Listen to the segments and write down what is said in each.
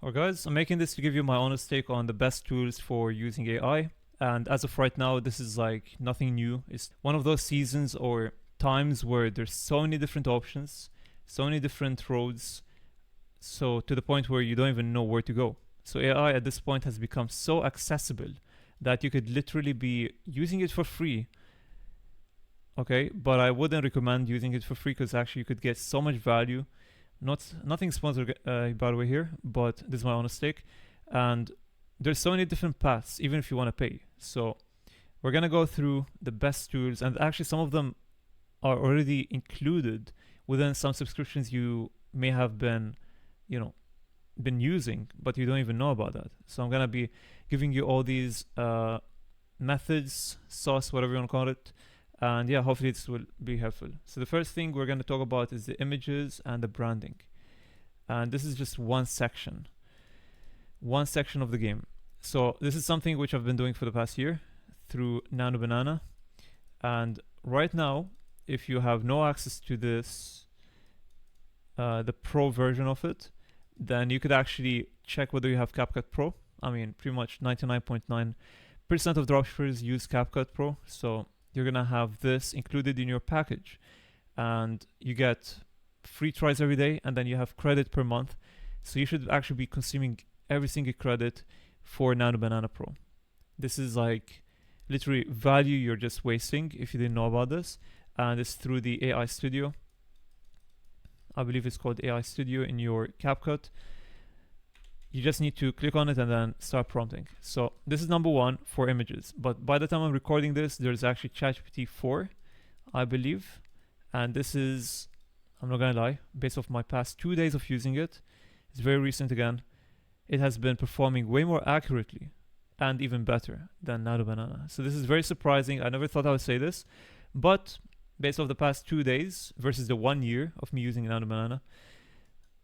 Alright guys, I'm making this to give you my honest take on the best tools for using AI. And as of right now, this is like nothing new. It's one of those seasons or times where there's so many different options, so many different roads, so to the point where you don't even know where to go. So AI at this point has become so accessible that you could literally be using it for free. Okay, but I wouldn't recommend using it for free because actually you could get so much value. Nothing sponsored by the way here, but this is my honest take. And there's so many different paths, even if you want to pay. So we're gonna go through the best tools, and actually some of them are already included within some subscriptions you may have been, been using, but you don't even know about that. So I'm gonna be giving you all these methods, sauce, whatever you want to call it. And yeah, hopefully this will be helpful. So the first thing we're going to talk about is the images and the branding. And this is just one section of the game. So this is something which I've been doing for the past year through Nano Banana. And right now, if you have no access to this, the pro version of it, then you could actually check whether you have CapCut Pro. I mean, pretty much 99.9% of dropshippers use CapCut Pro. So you're gonna have this included in your package, and you get free tries every day, and then you have credit per month. So you should actually be consuming every single credit for Nano Banana Pro. This is like literally value you're just wasting if you didn't know about this. And it's through the AI Studio. I believe it's called AI Studio in your CapCut. You just need to click on it and then start prompting. So this is number one for images. But by the time I'm recording this, there's actually ChatGPT 4, I believe. And this is, I'm not gonna lie, based off my past 2 days of using it, it's very recent again, it has been performing way more accurately and even better than Nano Banana. So this is very surprising. I never thought I would say this, but based off the past 2 days versus the 1 year of me using Nano Banana,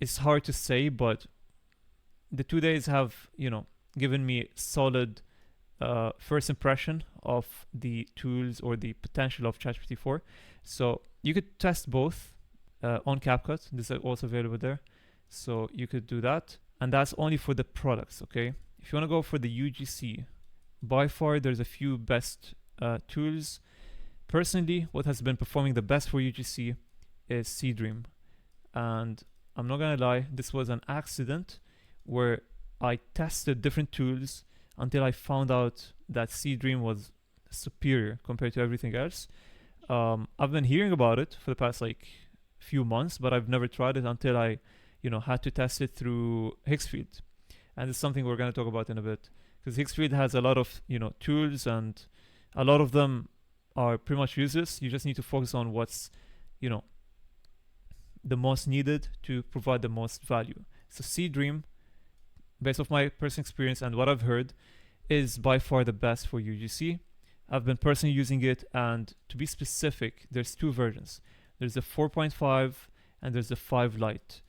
it's hard to say, but the 2 days have, given me solid first impression of the tools or the potential of ChatGPT 4. So you could test both on CapCut. This is also available there. So you could do that. And that's only for the products, okay? If you want to go for the UGC, by far there's a few best tools. Personally, what has been performing the best for UGC is Seedream. And I'm not gonna lie, this was an accident where I tested different tools until I found out that Seedream was superior compared to everything else. I've been hearing about it for the past few months, but I've never tried it until I, had to test it through Hixfield. And it's something we're going to talk about in a bit, because Hixfield has a lot of, tools, and a lot of them are pretty much useless. You just need to focus on what's, the most needed to provide the most value. So Seedream, based off my personal experience and what I've heard, is by far the best for UGC. I've been personally using it, and to be specific, there's two versions. There's the 4.5 and there's the 5 Lite.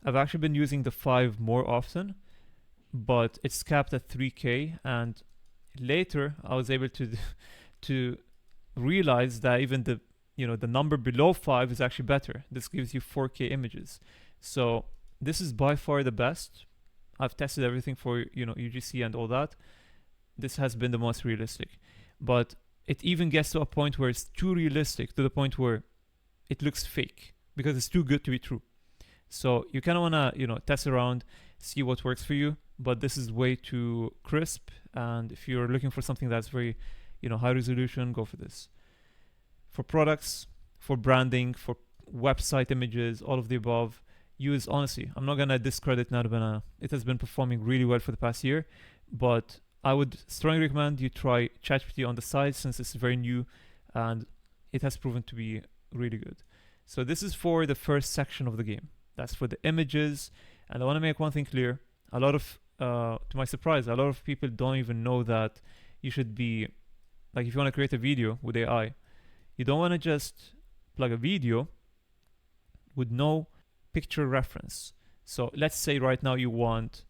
I've actually been using the 5 more often, but it's capped at 3K, and later I was able to realize that even the number below 5 is actually better. This gives you 4K images. So this is by far the best. I've tested everything for UGC and all that. This has been the most realistic, but it even gets to a point where it's too realistic, to the point where it looks fake because it's too good to be true. So you kind of want to test around, see what works for you, but this is way too crisp. And if you're looking for something that's very high resolution, go for this. For products, for branding, for website images, all of the above, use, honestly, I'm not gonna discredit Nano Banana. It has been performing really well for the past year, but I would strongly recommend you try ChatGPT on the side, since it's very new and it has proven to be really good. So this is for the first section of the game. That's for the images. And I want to make one thing clear. A lot of, to my surprise, a lot of people don't even know that you should be, if you want to create a video with AI, you don't want to just plug a video with no picture reference. So let's say right now you want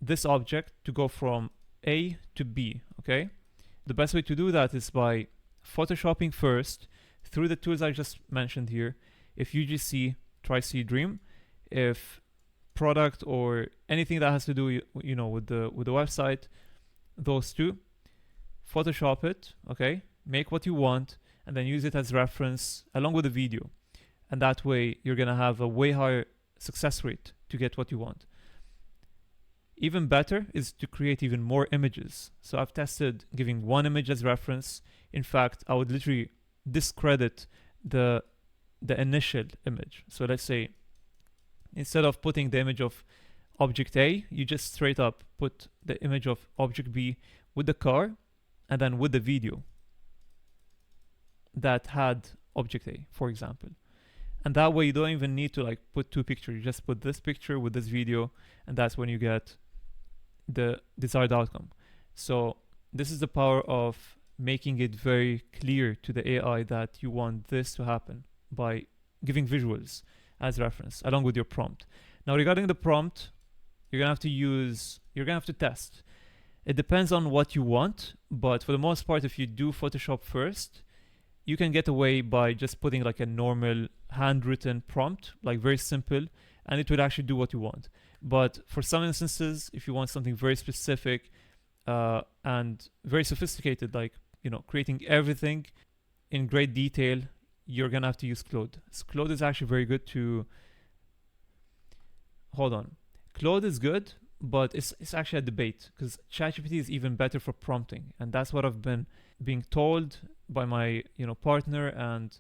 this object to go from A to B, okay? The best way to do that is by photoshopping first through the tools I just mentioned here. If UGC, try Seedream. If product or anything that has to do, with the website, those two, Photoshop it, okay? Make what you want and then use it as reference along with the video. And that way you're gonna have a way higher success rate to get what you want. Even better is to create even more images. So I've tested giving one image as reference. In fact, I would literally discredit the initial image. So let's say instead of putting the image of object A, you just straight up put the image of object B with the car and then with the video that had object A, for example. And that way you don't even need to like put two pictures. You just put this picture with this video, and that's when you get the desired outcome. So this is the power of making it very clear to the AI that you want this to happen by giving visuals as reference along with your prompt. Now regarding the prompt, you're gonna have to test. It depends on what you want, but for the most part, if you do Photoshop first, you can get away by just putting like a normal handwritten prompt, like very simple, and it will actually do what you want. But for some instances, if you want something very specific and very sophisticated, like creating everything in great detail, you're gonna have to use Claude. So Claude is actually very good to. Hold on, Claude is good, but it's actually a debate because ChatGPT is even better for prompting, and that's what I've been being told by my partner. And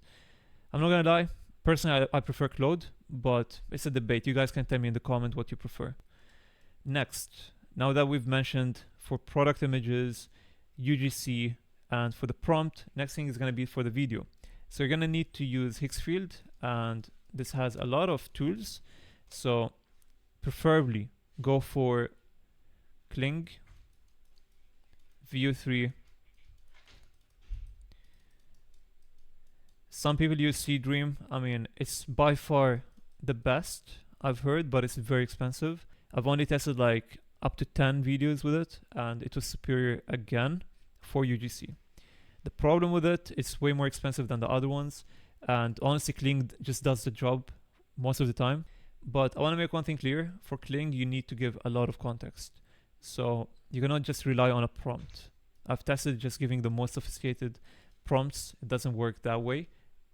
I'm not gonna lie, personally I prefer Claude, but it's a debate. You guys can tell me in the comment what you prefer. Next, now that we've mentioned for product images, UGC, and for the prompt, next thing is gonna be for the video. So you're gonna need to use Higgsfield, and this has a lot of tools. So preferably go for Kling, View 3. Some people use Seedream. I mean, it's by far the best I've heard, but it's very expensive. I've only tested like up to 10 videos with it, and it was superior again for UGC. The problem with it, it's way more expensive than the other ones, and honestly, Kling just does the job most of the time. But I want to make one thing clear. For Kling, you need to give a lot of context. So you cannot just rely on a prompt. I've tested just giving the most sophisticated prompts. It doesn't work that way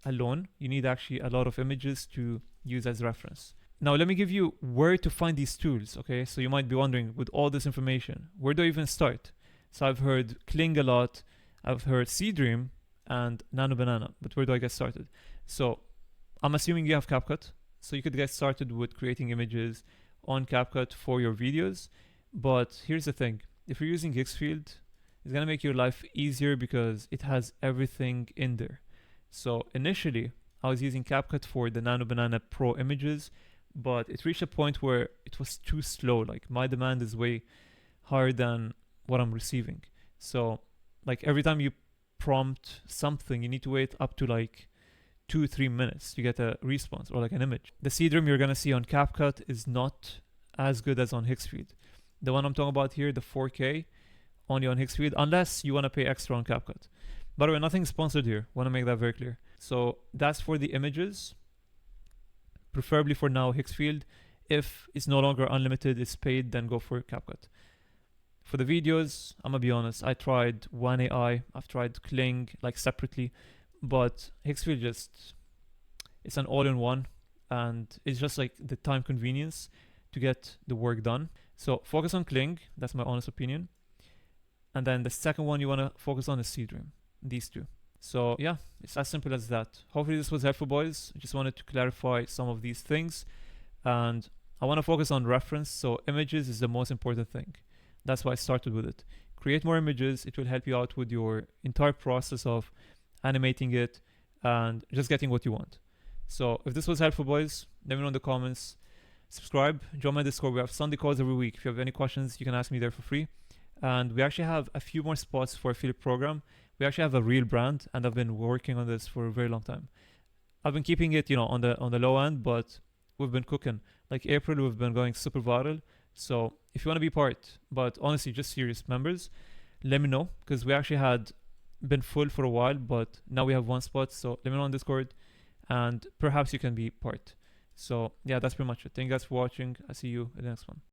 alone. You need actually a lot of images to use as reference. Now, let me give you where to find these tools, okay? So you might be wondering, with all this information, where do I even start? So I've heard Kling a lot. I've heard Seedream and Nano Banana, but where do I get started? So I'm assuming you have CapCut. So you could get started with creating images on CapCut for your videos. But here's the thing. If you're using Higgsfield, it's going to make your life easier because it has everything in there. So initially, I was using CapCut for the Nano Banana Pro images, but it reached a point where it was too slow. Like my demand is way higher than what I'm receiving. So like every time you prompt something, you need to wait up to like 2-3 minutes to get a response or like an image. The Seedream you're gonna see on CapCut is not as good as on Higgsfield. The one I'm talking about here, the 4K, only on Higgsfield, unless you wanna pay extra on CapCut. By the way, nothing sponsored here. Wanna make that very clear. So that's for the images. Preferably for now, Higgsfield. If it's no longer unlimited, it's paid, then go for CapCut. For the videos, I'm gonna be honest, I tried One AI, I've tried Kling like separately, but Higgsfield it's an all-in-one, and it's just like the time convenience to get the work done. So focus on Kling, that's my honest opinion. And then the second one you want to focus on is Seedream, these two. So yeah, it's as simple as that. Hopefully this was helpful, boys. I just wanted to clarify some of these things, and I want to focus on reference. So images is the most important thing. That's why I started with it. Create more images. It will help you out with your entire process of animating it and just getting what you want. So if this was helpful, boys, let me know in the comments. Subscribe, join my Discord. We have Sunday calls every week. If you have any questions, you can ask me there for free. And we actually have a few more spots for affiliate program. We actually have a real brand, and I've been working on this for a very long time. I've been keeping it, on the low end, but we've been cooking. Like April, we've been going super viral. So if you want to be part, but honestly, just serious members, let me know, because we actually had been full for a while, but now we have one spot. So let me know on Discord, and perhaps you can be part. So yeah, that's pretty much it. Thank you guys for watching. I see you in the next one.